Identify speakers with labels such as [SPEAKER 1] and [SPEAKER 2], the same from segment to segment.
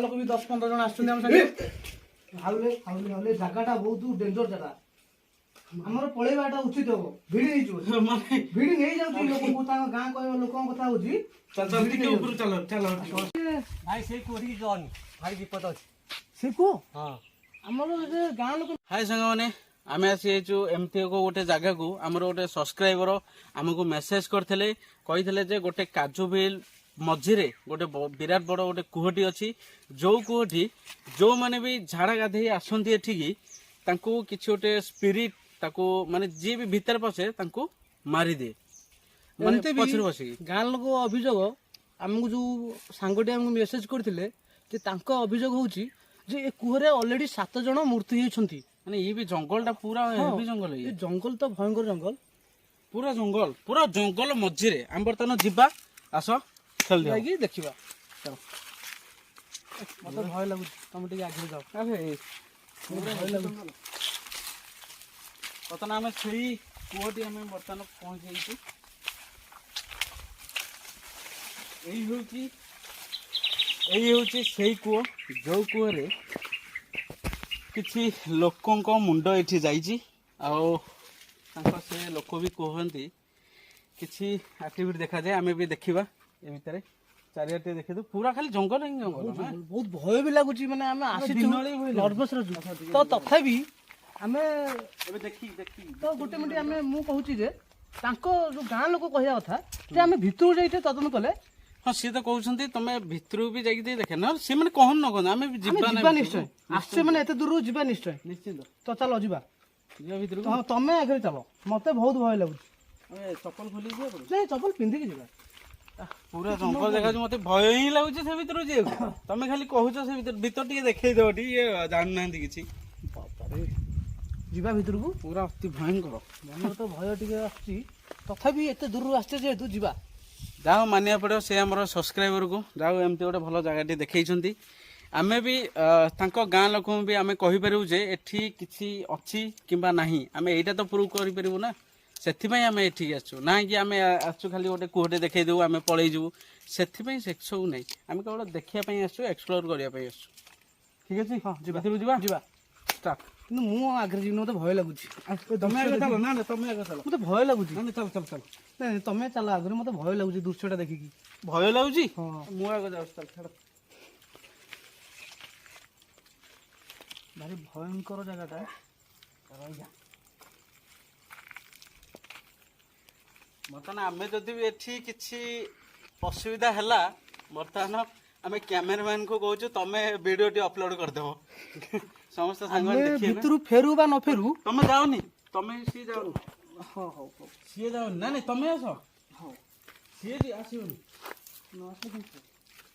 [SPEAKER 1] लोक भी 10-15 जन आछुन हम संगे हाउले हाउले हाउले जगहटा बहुत डेंजर जगह हमर पळेबाटा उचित हो भिडी नै छु माने भिडी नै जाउची लोक को ता गां कहबो लोक कथा होची
[SPEAKER 2] चल चल टिके ऊपर चलो चलो
[SPEAKER 1] भाई से कोठी जन भाई विपद अछि से को हां हमर जे गां लोक
[SPEAKER 2] हाय संग माने आमे आसी छु एमती को गोटे जगह को हमर गोटे सब्सक्राइबर हमको मेसेज करथिले कहिथिले जे गोटे काजू बिल मझिरे गोटे विराट बड़ गोटे कुहटी अच्छी जो कुहटी जो माने भी झाड़ा गाधे आसती एठिकी तांको किछि गोटे स्पिरिट ताको माने जी भी भीतर पसे तांको मारी दे माने पछर बसी
[SPEAKER 1] गां लोक अभियोग हमको जो सांगटे हमको मेसेज करथिले जे तांको अभियोग होची जे ए कुहरे ऑलरेडी 7 जन मृत्यु होइछंती
[SPEAKER 2] माने ये भी जंगलटा पूरा हेवी जंगल
[SPEAKER 1] ये जंगल तो भयंकर जंगल
[SPEAKER 2] पूरा जंगल मझिरे हम बर्तमान जिबा आसो चल दिया
[SPEAKER 1] जाइए देखिबा चलो मत भय लागु तुम टिके आगे जाओ
[SPEAKER 2] अरे
[SPEAKER 1] भय लागु
[SPEAKER 2] बर्तमान आम से कुहटी आम बर्तमान पहुंच जाइए यही कूह जो कूहरे किसी लोकों मुंड ये जाइए से लोक भी कहते किसी एक्टिविटी देखा जाए आम भी देखा ये भितर चारिटे देखे तो पूरा खाली जंगल ही जंगल
[SPEAKER 1] बहुत भय भी लगुच मैंने आम नर्भस तो तथापि आम
[SPEAKER 2] देखी
[SPEAKER 1] तो गोटे मिनट आम मु कहूँ जे जो गाँ लोक कहवा कथा जे आम भितर जाइए तदन कले
[SPEAKER 2] हाँ सी तो कहते तुम भितर भी जाइए देखे ना सी मैंने कहन न कहन आम
[SPEAKER 1] जीवा निश्चय आसे मैंने एत दूर जीवा निश्चय
[SPEAKER 2] निश्चित
[SPEAKER 1] तो चलो जीवा
[SPEAKER 2] भितर
[SPEAKER 1] हाँ तुम आगे चलो मत बहुत भय लगुच
[SPEAKER 2] चप्पल खोली
[SPEAKER 1] नहीं चप्पल पिंधिकी जीवा
[SPEAKER 2] पूरा जंगल देखा मत भय ही लगुच से भितर जी तुम खाली कहूच से भितर टे देखो टे जाना कि
[SPEAKER 1] जीवा भितर को
[SPEAKER 2] पूरा अति भयंकर
[SPEAKER 1] मन तो भय टे आसी तथापि एत दूर आसचे जेहेतु जीवा
[SPEAKER 2] जाओ मानिया पड़ो से आम सब्सक्राइबर को जाओ एमती गोटे भल जगह देखते आम भी गाँ लोक भी आम कहीपर जे एठी किसी अच्छी किंबा नहीं आम यहीटा तो प्रूव करूँ ना से आम एठिक आसु ना कि आम आसु खाली गोटे कुहटे देखई देव आम पलि जाऊ से सब नहीं आम केवल देखापी आसु एक्सप्लोर करने आसु ठीक अच्छे हाँ जीवा जीवा स्टार्ट
[SPEAKER 1] কিন্তু ମୁଁ ଆଗରେ ଯିବି ମତେ ଭୟ ଲାଗୁଛି
[SPEAKER 2] ତମେ ଆଗ ଚାଲ ନା ତମେ ଆଗ ଚାଲ
[SPEAKER 1] ମତେ ଭୟ ଲାଗୁଛି
[SPEAKER 2] ନା ଚାଲ ଚାଲ ଚାଲ
[SPEAKER 1] ନାଇଁ ତମେ ଚାଲ ଆଗରେ ମତେ ଭୟ ଲାଗୁଛି ଦୃଶ୍ୟଟା ଦେଖିକି
[SPEAKER 2] ଭୟ ଲାଗୁଛି
[SPEAKER 1] ହଁ
[SPEAKER 2] ମୁଁ ଆଗ ଯାଉଛି ଚାଲ ଛାଡ଼
[SPEAKER 1] ଭାରି ଭୟଙ୍କର ଜାଗାଟା ରହିଯା
[SPEAKER 2] ବର୍ତ୍ତମାନ ଆମେ ଯଦି ବି ଏଠି କିଛି ଅସୁବିଧା ହେଲା ବର୍ତ୍ତମାନ ଆମେ କ୍ୟାମେରାମ୍ୟାନ को कहूँ तमे वीडियो टी अपलोड करदेव समस्त सांग
[SPEAKER 1] भितर फेरू बा न फेरू
[SPEAKER 2] तमे जाओनी तमे सी जाओ
[SPEAKER 1] हाँ हाँ
[SPEAKER 2] सी जाओ ना नहीं तमे आस हाँ सी जी आसोनी
[SPEAKER 1] न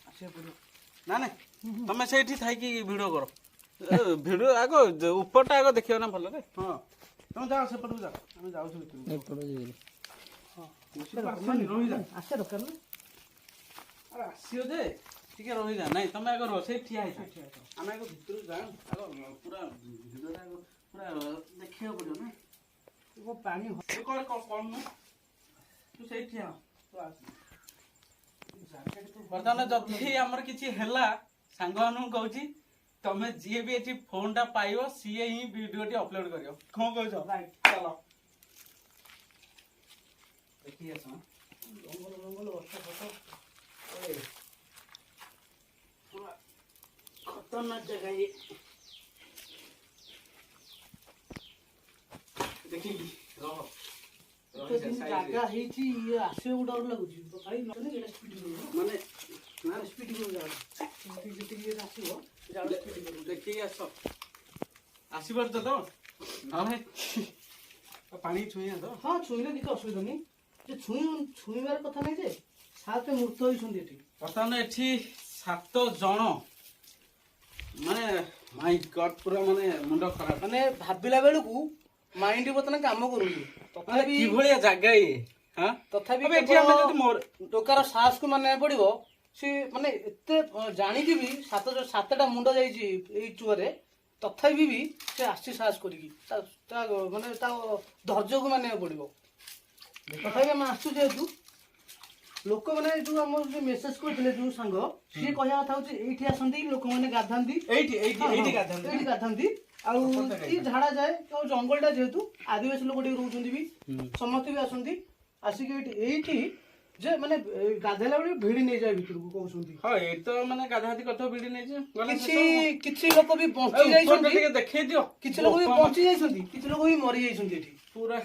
[SPEAKER 1] आसे
[SPEAKER 2] ना नहीं तमे से थी वीडियो कर वीडियो आग ऊपरटा आग देखियो ना भल रे हाँ तुम जाओ से पटू जाओ आम जाऊँ
[SPEAKER 1] आसे दरकार ना
[SPEAKER 2] अरे आसियो जे टिके रही जा नहीं तुम आगे रोसे ठिया है आम आगे भितर जा आगे पूरा भिडियोटा पूरा देखियो पड़ो ना
[SPEAKER 1] वो पानी
[SPEAKER 2] कौन कौन ना तू से ठिया तो आस बर्तमान जदि आमर किछि हैला सांग मानु कहूची तमे जे भी एठी फोन टा पाइबो सीए ही वीडियो टी अपलोड करियो कोन कहछो राइट चलो देखि आसो
[SPEAKER 1] जंगल वर्षा फोटो
[SPEAKER 2] खतरनाक जगह ये देखी रहो
[SPEAKER 1] ଜାଗା ହେଇଛି ଇଏ ଆସିବାକୁ ଡର ଲାଗୁଛି ଭାଇ ନହେଲେ ଏଇଟା ସ୍ପିଡ୍ କରିବ
[SPEAKER 2] माने
[SPEAKER 1] ନା ସ୍ପିଡ୍ କରିବ ଜାଗା ଯେତିକି ଇଏ ଆସିବ ଜାଗା ସ୍ପିଡ୍ କରିବ
[SPEAKER 2] देखी आस आसीबार तो हाँ भाई पानी छुईया तो
[SPEAKER 1] ହଁ ଛୁଇଁଲେ କିଛି ଅସୁବିଧା ନାହିଁ ଯେ ଛୁଇଁବାର କଥା ନାହିଁ ଯେ 7 ମୃତ ହୋଇଛନ୍ତି ଏଠି
[SPEAKER 2] ବର୍ତ୍ତମାନ ଏଠି 7 ଜଣ ମାନେ ମାଇ ଗଡ୍ ପୁରା ମାନେ ମୁଣ୍ଡ ଖରାପ
[SPEAKER 1] ମାନେ ଭାବିଲା ବେଳକୁ ମାଇଣ୍ଡ ବର୍ତ୍ତମାନ କାମ କରୁନି ତଥାପି
[SPEAKER 2] କି ଭଳିଆ ଜାଗା ଇଏ ହଁ
[SPEAKER 1] ତଥାପି
[SPEAKER 2] ଏଠି ଆମେ ଯଦି ମୋର
[SPEAKER 1] ଟୋକାର ସାହସକୁ ମାନିବାକୁ ପଡିବ ସେ ମାନେ ଏତେ ଜାଣିକି ବି ସାତଟା ମୁଣ୍ଡ ଯାଇଛି ଏଇ ଚୁଆରେ ତଥାପି ବି ସେ ଆସିଛି ସାହସ କରିକି ମାନେ ତା ଧୈର୍ଯ୍ୟକୁ ମାନିବାକୁ ପଡିବ ତଥାପି ଆମେ ଆସୁଛୁ ଯେହେତୁ लोक मैंने जो आम जो मेसेज करते जो सांग सी कहवा कथा हूँ ये आसती लोक मैंने गाधाती गाधाती झाड़ा जाए तो जंगलटा जेहेतु आदिवासी लोक रोच भी समस्ते भी आसती आसिक ये जे माने गाधेला बेले भिड़ी नहीं जाए भितर को कहउछंती
[SPEAKER 2] हां ए तो माने गाधाती कतो भिड़ी नहीं जे
[SPEAKER 1] किछि लोक भी बंची जाइछंती
[SPEAKER 2] ଟିକେ ଦେଖେଇ ଦିଅ
[SPEAKER 1] किछि लोक भी बंची जाइछंती किछि लोक भी मरि जाइछंती एठी
[SPEAKER 2] पूरा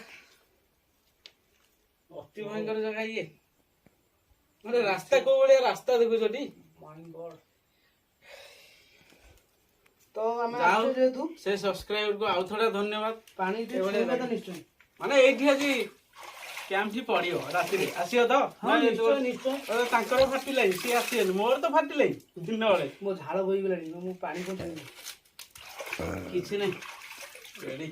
[SPEAKER 2] अति भयंकर जगह ये माने रास्ता को बळे रास्ता देखो छोटी
[SPEAKER 1] माय गॉड तो हमें आज जेतु
[SPEAKER 2] से सब्सक्राइबर को आउ थोड़ा धन्यवाद
[SPEAKER 1] पानी दे तो निश्चय
[SPEAKER 2] माने एठी আজি कैंप जी पड़ियो राति रे आसियो तो
[SPEAKER 1] हां निश्चय निश्चय
[SPEAKER 2] तांकर फाटिलाई सी आसियो मोर तो फाटिलाई दिन बेले
[SPEAKER 1] मो झाळ होई गेलानी मो पानी को
[SPEAKER 2] किछि नै रेडी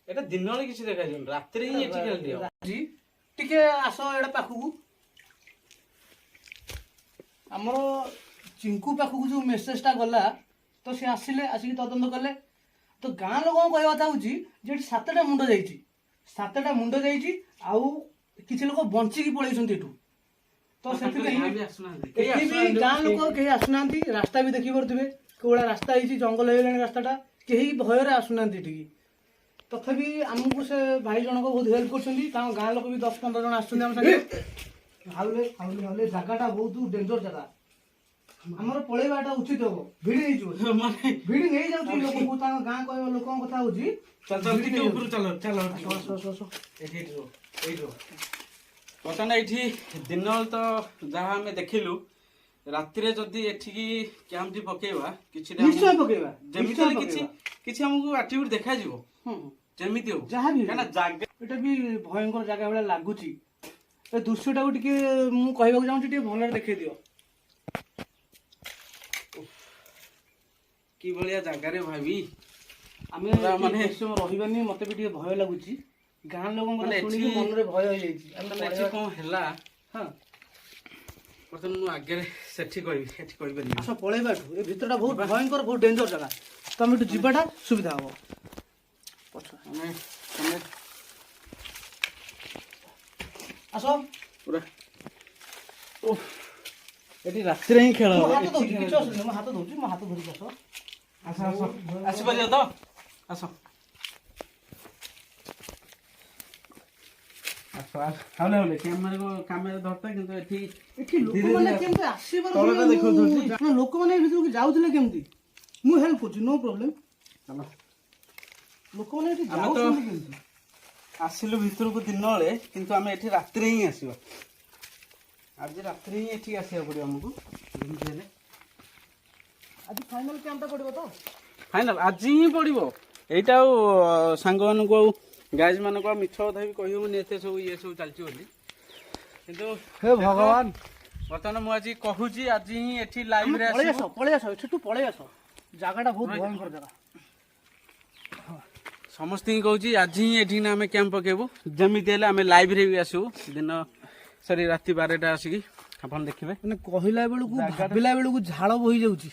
[SPEAKER 2] एटा दिन बेले किछि देखा जन राति रे ही एठी खेल दियो
[SPEAKER 1] जी टिके आसो एडा पाखु हमरो चिंकू पाखु जो मेसेज टा गला तो से आसिले आसिक तदंत कले तो गाँ लोक कहवा था हूँ जे 7टा मुंड जाइए 7टा मुंड जाइए आउ किसी लोक बंचिकी पलैछंती एठू तो से गाँ लोक कहीं आसुना रास्ता भी देखी पारे कौड़ा रास्ता है जंगल हो गला रास्ताटा कहीं भयर आसुना तथापि आमको से भाई जनक बहुत हेल्प कर गाँ लोक भी 10-15 जन आसुले जगह बहुत डेंजर जगह हमर पळेबाटा उचित हो भिड़ी नहीं जो माने भिड़ी नहीं जाउची लोक को ता गां कहबा लोक कथा होची
[SPEAKER 2] चल चल टिके ऊपर चलो चलो
[SPEAKER 1] सो
[SPEAKER 2] एठी रो पता ना एठी दिनल तो जहा हमें देखिलु राति रे जदी एठी की कैंप जी पकेबा किछि
[SPEAKER 1] निश्चय पकेबा
[SPEAKER 2] जेमिति किछि हमको एटीट्यूड देखा जिवो जेमिति हो
[SPEAKER 1] जहा भी
[SPEAKER 2] काना जागा
[SPEAKER 1] एटा भी भयंकर जगह बेला लागुची ए दृश्यटा को टिके मु कहबा जाउँ टिके भलर देखै दियो
[SPEAKER 2] कि भलिया जगह रे भाभी
[SPEAKER 1] आमे माने समय रहिबानी मते भी टिके भय लागुची गां लोगन को सुनि के मन रे भय होई जाईची
[SPEAKER 2] हम एठी कोन हैला
[SPEAKER 1] हां
[SPEAKER 2] प्रथम नु आगे सेठी कहबी एठी कहबी नहीं
[SPEAKER 1] आसो पळेबाठू ए भितरटा बहुत भयंकर बहुत डेंजर जगह तो हम एठू जिबाटा सुविधा हो पछा हमें आसो
[SPEAKER 2] पूरा ओ एठी रात्रि रे ही खेल हो
[SPEAKER 1] हाथ दउची किछ असुनी म हाथ दउची म हाथ धरि आसो
[SPEAKER 2] आसो आसो आसी परियो तो आसो आसो हाले हाले कैमरा को कैमरा धरता किंतु एठी
[SPEAKER 1] लोक माने केमते आसी बर देखो ना लोक माने भितर को जाउतले केमती मु हेल्प करछु नो प्रॉब्लम
[SPEAKER 2] चलो
[SPEAKER 1] लोक माने एठी जाउछन केमती
[SPEAKER 2] आसिलु भितर को दिन बेले किंतु हमें एठी रात्रि रे ही आसीबा आज रात्रि ही एठी आसिया पड़ियो हमको जेमति हेले
[SPEAKER 1] आज फाइनल कैंपटा पड़िबो तो
[SPEAKER 2] फाइनल आज ही पड़िबो एटा सांग मान को गाइज मान को मिछ कथा भी कहबोनी एते सब ये सब चलची बोली किंतु
[SPEAKER 1] हे भगवान
[SPEAKER 2] वर्तमान मु आज कहूची आज ही एठी लाइव रे
[SPEAKER 1] पळे आसो छटू पळे आसो जगहटा बहुत भयंकर जगह
[SPEAKER 2] समस्त ही कहूची आज ही एठी ना हमें कैंप पकेबो जेमिति हेले हमें लाइव रे भी आसु दिन सरी राति 12टा आसिकी अपन देखिबे
[SPEAKER 1] माने कहिला बेलु को भाबिला बेलु को झाळ बोही जाउची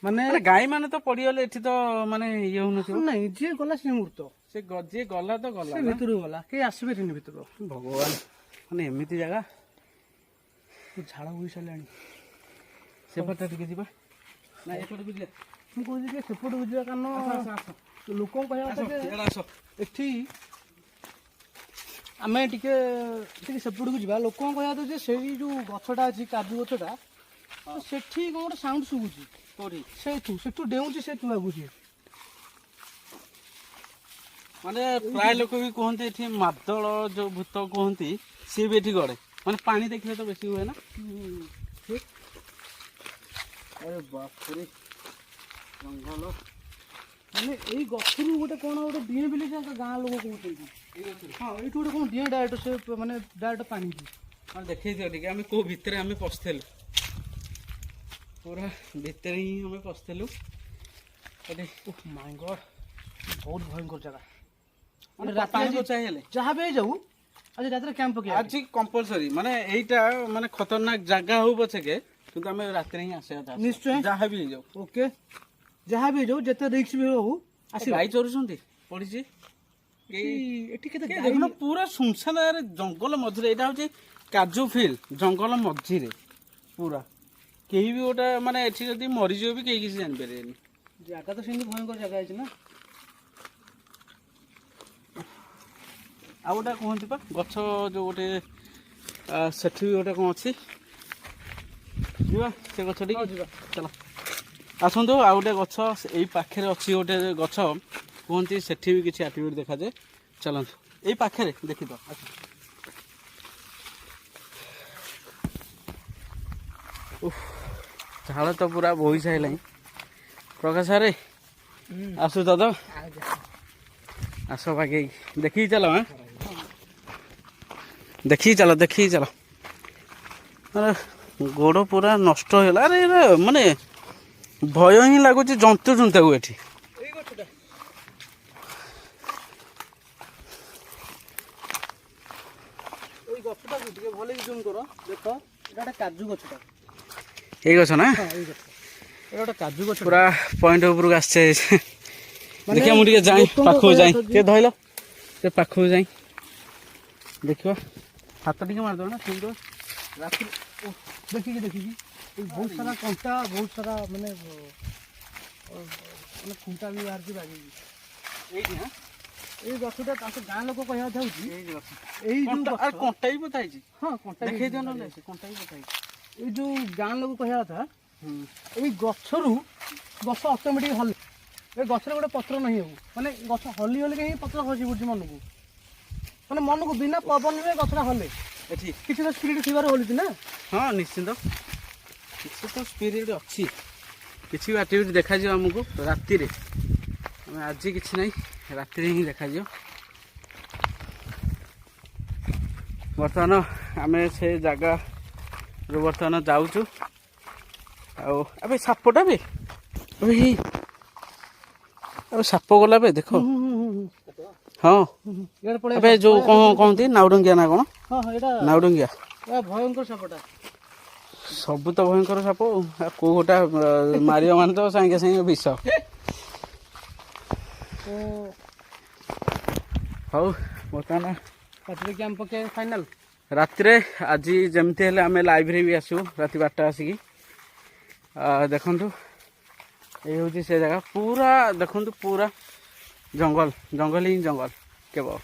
[SPEAKER 1] माने
[SPEAKER 2] गाई माने तो पड़ीगले एठी तो माने ये होन
[SPEAKER 1] नहीं जे गला से मूर्त
[SPEAKER 2] से जे गला तो गला
[SPEAKER 1] भितर गला के आसबे थिन भितर
[SPEAKER 2] भगवान माने एमिति जगह
[SPEAKER 1] झाड़ होई सालानी
[SPEAKER 2] सेपटा टिके दिबा ना एपट बुझले
[SPEAKER 1] मु कहू जे सेपट बुझिया कानो लोक कहया
[SPEAKER 2] एड़ा आसो
[SPEAKER 1] एठी आमे टिके टिके सेपट को जिबा लोक कहया तो जे सेही जो गछटा अछि काजू गछटा तो सेठी कोन साउंड सुबुची
[SPEAKER 2] कोरी
[SPEAKER 1] सेठू डेउची सेठू लागुची
[SPEAKER 2] माने प्राय लोक भी कहते एठी मादल जो भूत कहती सी भी एठी गड़े माने पानी देखले तो बेसी हुए ना अरे बाप रे जंगल
[SPEAKER 1] माने एई गछरु गोटे कोन गोटे दिए बिले जे गां लोक कहउछन हां एठू गोटे कोन दिए डायरेक्ट से माने डायरेक्ट पानी दी
[SPEAKER 2] हां देखै दियो ठीक हमें को भीतर हमें पछथेल पूरा भीतर ही हमें पछथेलु अरे
[SPEAKER 1] ओह माय गॉड बहुत भयंकर जगह
[SPEAKER 2] माने पानी को चाहिए
[SPEAKER 1] जहाँ भी जाऊ आज रात कैंप पके
[SPEAKER 2] आज कंपलसरी माने एटा माने खतरनाक जगह हो पछे के किंतु हमें रात रे ही आसे था
[SPEAKER 1] निश्चय
[SPEAKER 2] जहाँ भी जाऊ
[SPEAKER 1] ओके जहाँ भी जाऊ जते रिस्क भी हो
[SPEAKER 2] आसी गाई चोरुछंती पड़ीची
[SPEAKER 1] एठी केते
[SPEAKER 2] देखो पूरा सुनसान यार जंगल मझरे एटा होचे କାଜୁ ଫିଲ୍ ଜଙ୍ଗଲ ମଝିରେ ପୁରା କେହି ବି ଗୋଟେ ମାନେ ଏଠି ଯଦି ମରିଯିବ ବି କେହି କିଛି ଜାଣିପାରିବେନି।
[SPEAKER 1] ଜାଗା ତ ସେମିତି ଭୟଙ୍କର ଜାଗା ହେଇଛି ନା।
[SPEAKER 2] ଆଉ ଗୋଟେ କୁହନ୍ତି ପା ଗଛ ଯୋଉ ଗୋଟେ ସେଠି ବି ଗୋଟେ କ'ଣ ଅଛି, ଯିବା ସେ ଗଛ ଟିକେ
[SPEAKER 1] ଯିବା
[SPEAKER 2] ଚାଲ ଆସନ୍ତୁ। ଆଉ ଗୋଟେ ଗଛ ଏଇ ପାଖରେ ଅଛି ଗୋଟେ ଗଛ କୁହନ୍ତି ସେଠି ବି କିଛି ଆକ୍ଟିଭିଟି ଦେଖାଯାଏ। ଚାଲନ୍ତୁ ଏଇ ପାଖରେ ଦେଖିଦ ଆସ। ଝାଳ ତ ପୁରା ବୋହି ସାରିଲାଣି। ପ୍ରକାଶ ସାରେ ଆସୁ ତ ଆସ ବାଗେଇକି ଦେଖିକି ଚାଲ। ଦେଖିକି ଚାଲ ଦେଖିକି ଚାଲ। ଆରେ ଗୋଡ଼ ପୁରା ନଷ୍ଟ ହେଇଗଲା। ଆରେ ଏଇଟା ମାନେ ଭୟ ହିଁ ଲାଗୁଛି ଜନ୍ତୁ ଜନ୍ତାକୁ ଏଠି।
[SPEAKER 1] ଏଇ ଗଛଟା ଟିକେ ଭଲ ଜୁମ୍ କର ଦେଖ, ଏଇଟା ଗୋଟେ କାଜୁ ଗଛଟା।
[SPEAKER 2] ଏଇ ଗଛ ନା?
[SPEAKER 1] ହଁ ଏଇ ଗଛ, ଏଇଟା ଗୋଟେ କାଜୁ ଗଛ।
[SPEAKER 2] ପୁରା ପଏଣ୍ଟ ଉପରକୁ ଆସିছে। ଦେଖିବା ମୁଁ ଟିକେ ଯାଇ ପାଖକୁ ଯାଇ ଟିକେ ଧଇଲ ସେ ପାଖକୁ ଯାଇ ଦେଖିବା। ହାତ ଟିକେ ମାରିଦେବ ନା ଠିକ
[SPEAKER 1] ରାତିରେ ଦେଖିକି ଦେଖିକି ବହୁତ ସାରା କଣ୍ଟା, ବହୁତ ସାରା ମାନେ ଖୁଣ୍ଟା ବି ବାହାରିଛି ବାଗିକି।
[SPEAKER 2] ଏଇଠି ନା
[SPEAKER 1] ଏଇ ଗଛଟା ତାଙ୍କ ଗାଁ ଲୋକ କହିବା ଥାଉଛି
[SPEAKER 2] ଏଇ ଗଛ
[SPEAKER 1] ଏଇ ଯୋଉ
[SPEAKER 2] କଣ୍ଟା ବି ପୋତା ହେଇଛି।
[SPEAKER 1] ହଁ କଣ୍ଟା
[SPEAKER 2] ଦେଖେଇ ଦିଅ ନହେଲେ ସେ କଣ୍ଟା ବି ପୋତା ହେଇଛି।
[SPEAKER 1] ଏଇ ଯୋଉ ଗାଁ ଲୋକ କହିବା କଥା ଏଇ ଗଛରୁ ଗଛ ଅଟୋମେଟିକ ହଲେ। ଏ ଗଛରେ ଗୋଟେ ପତ୍ର ନାହିଁ ଆଉ, ମାନେ ଗଛ ହଲି ହଲିକା ହିଁ ପତ୍ର ଖସି ପଡୁଛି ମନକୁ, ମାନେ ମନକୁ ବିନା ପବନରେ ଗଛଟା ହଲେ।
[SPEAKER 2] ଏଠି
[SPEAKER 1] କିଛି ତ ସ୍ପିରିଟ୍ ଥିବାର ହଲୁଛି ନା।
[SPEAKER 2] ହଁ ନିଶ୍ଚିନ୍ତ କିଛି ତ ସ୍ପିରିଟ୍ ଅଛି। କିଛି ବି ଆକ୍ଟିଭିଟି ଦେଖାଯିବ ଆମକୁ ରାତିରେ। ଆମେ ଆଜି କିଛି ନାହିଁ, ରାତିରେ ହିଁ ଦେଖାଯିବ। ବର୍ତ୍ତମାନ ଆମେ ସେ ଜାଗାରୁ ବର୍ତ୍ତମାନ ଯାଉଛୁ। ଆଉ ଏବେ ସାପଟା ବି ଏବେ ସାପ ଗଲା ବେ ଦେଖ। ହଁ ଏବେ ଯୋଉ କ'ଣ କହନ୍ତି ନାଉଡଙ୍ଗିଆ ନା କ'ଣ? ନାଉଡଙ୍ଗିଆ
[SPEAKER 1] ଭୟଙ୍କର ସାପଟା।
[SPEAKER 2] ସବୁ ତ ଭୟଙ୍କର ସାପ। କୋଉ ଗୋଟା ମାରିବ ମାନେ ତ ସାଙ୍ଗେ ସାଙ୍ଗେ ବିଷ। ହଉ ବର୍ତ୍ତମାନ
[SPEAKER 1] ରାତିରେ କ୍ୟାମ୍ପ ପକେଇବା ଫାଇନାଲ।
[SPEAKER 2] ରାତିରେ ଆଜି ଯେମିତି ହେଲେ ଆମେ ଲାଇଭ୍ରେ ବି ଆସିବୁ ରାତି 12ଟା ଆସିକି। ଦେଖନ୍ତୁ ଏଇ ହେଉଛି ସେ ଜାଗା। ପୁରା ଦେଖନ୍ତୁ ପୁରା ଜଙ୍ଗଲ ଜଙ୍ଗଲ ହିଁ ଜଙ୍ଗଲ କେବଳ,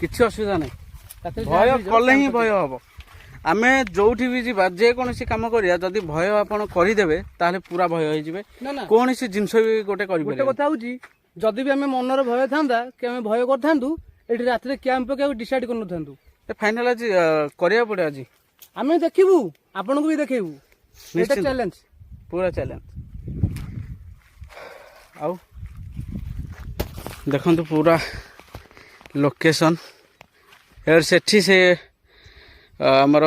[SPEAKER 2] କିଛି ଅସୁବିଧା ନାହିଁ। ଭୟ କଲେ ହିଁ ଭୟ ହବ। ଆମେ ଯୋଉଠି ବି ଯିବା, ଯେକୌଣସି କାମ କରିବା, ଯଦି ଭୟ ଆପଣ କରିଦେବେ ତାହେଲେ ପୁରା ଭୟ ହେଇଯିବେ। କୌଣସି ଜିନିଷ ବି ଗୋଟେ କରିପାରିବେ।
[SPEAKER 1] ଗୋଟେ କଥା ହଉଛି, ଯଦି ବି ଆମେ ମନରେ ଭୟ ଥାନ୍ତା କି ଆମେ ଭୟ କରିଥାନ୍ତୁ, ଏଠି ରାତିରେ କ୍ୟାମ୍ପ ପକେଇବାକୁ ଡିସାଇଡ୍ କରିନଥାନ୍ତୁ।
[SPEAKER 2] ଫାଇନାଲ ଆଜି କରିବାକୁ ପଡିବ। ଆଜି
[SPEAKER 1] ଆମେ ଦେଖିବୁ, ଆପଣଙ୍କୁ ବି ଦେଖେଇବୁ। ଏଇଟା ଚ୍ୟାଲେଞ୍ଜ,
[SPEAKER 2] ପୁରା ଚ୍ୟାଲେଞ୍ଜ। ଆଉ ଦେଖନ୍ତୁ ପୁରା ଲୋକେସନ୍ ସେଠି ସେ ଆମର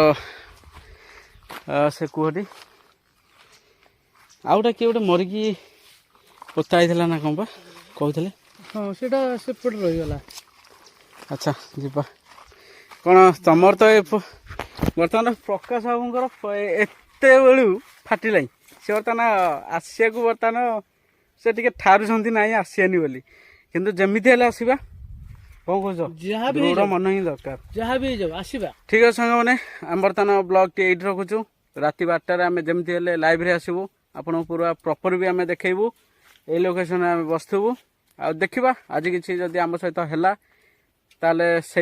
[SPEAKER 2] ସେ କୁହଟି ଆଉ ଗୋଟେ କିଏ ଗୋଟେ ମରିକି ପୋତା ହେଇଥିଲା ନା କ'ଣ ବା କହୁଥିଲେ?
[SPEAKER 1] ହଁ ସେଇଟା ସେପଟେ ରହିଗଲା।
[SPEAKER 2] ଆଚ୍ଛା ଯିବା। କ'ଣ ତମର ତ ବର୍ତ୍ତମାନ ପ୍ରକାଶ ବାବୁଙ୍କର ଏତେ ବେଳୁ ଫାଟିଲାଣି। ସେ ବର୍ତ୍ତମାନ ଆସିବାକୁ ବର୍ତ୍ତମାନ ସେ ଟିକେ ଠାରୁଛନ୍ତି ନାହିଁ ଆସିବାନି ବୋଲି, କିନ୍ତୁ ଯେମିତି ହେଲେ ଆସିବା। କ'ଣ କହୁଛ? ଦୃଢ଼ ମନ ହିଁ ଦରକାର।
[SPEAKER 1] ଯାହା ବି ହେଇଯାଉ ଆସିବା।
[SPEAKER 2] ଠିକ୍ ଅଛି ସାଙ୍ଗମାନେ, ଆମେ ବର୍ତ୍ତମାନ ବ୍ଲଗ୍ଟି ଏଇଠି ରଖୁଛୁ। ରାତି 12ଟାରେ ଆମେ ଯେମିତି ହେଲେ ଲାଇଭ୍ରେ ଆସିବୁ। ଆପଣଙ୍କୁ ପୁରା ପ୍ରପର ବି ଆମେ ଦେଖେଇବୁ। ଏଇ ଲୋକେସନରେ ଆମେ ବସିଥିବୁ ଆଉ ଦେଖିବା। ଆଜି କିଛି ଯଦି ଆମ ସହିତ ହେଲା ତାହେଲେ